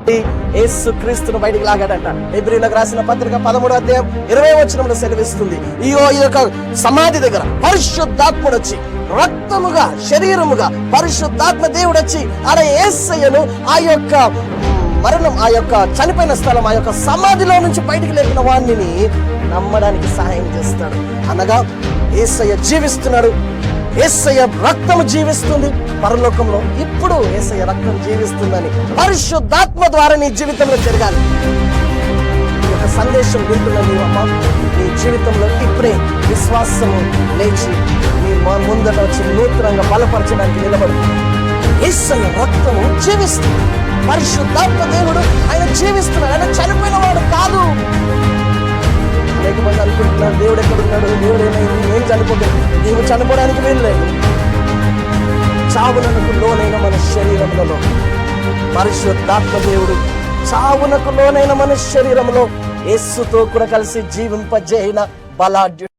యేసు క్రీస్తును బయటికి లాగాడంట. హెబ్రీయులకు రాసిన పత్రిక 13వ అధ్యాయం 20వ వచనంలో సెలవిస్తుంది, ఈ యొక్క సమాధి దగ్గర పరిశుద్ధాత్ముడు వచ్చి రక్తముగా శరీరముగా పరిశుద్ధాత్మ దేవుడు వచ్చి ఆడ యేసయ్యను ఆ యొక్క మరణం, ఆ యొక్క చనిపోయిన స్థలం, ఆ యొక్క సమాధిలో నుంచి బయటికి లేపిన వాణ్ణిని నమ్మడానికి సహాయం చేస్తాడు. అనగా యేసయ్య జీవిస్తున్నాడు, యేసయ్య రక్తము జీవిస్తుంది పరలోకంలో. ఇప్పుడు యేసయ్య రక్తం జీవిస్తుందని పరిశుద్ధాత్మ ద్వారా నీ జీవితంలో జరగాలి. ఈ యొక్క సందేశం వింటున్న నీవమ్మ, నీ జీవితంలో ఇప్పుడే విశ్వాసము లేచి నీ ముందట వచ్చి నూతనంగా బలపరచడానికి నిలబడు. యేసయ్య రక్తము జీవిస్తుంది, పరిశుద్ధాత్మ దేవుడు ఆయన జీవిస్తున్నాడు, ఆయన చనిపోయిన వాడు కాదు. అనేక మంది అనుకుంటున్నారు, దేవుడు ఎక్కడున్నాడు, దేవుడు ఏమైంది, నేను చనిపోతాను. నీవు చనిపోవడానికి వీల్లేదు. చావునకు లోనైన మన శరీరంలో పరిశుద్ధాత్మ దేవుడు చావునకు లోనైన మన శరీరంలో యేసుతో కూడా కలిసి జీవింపజేయన బలాఢ్యుడు.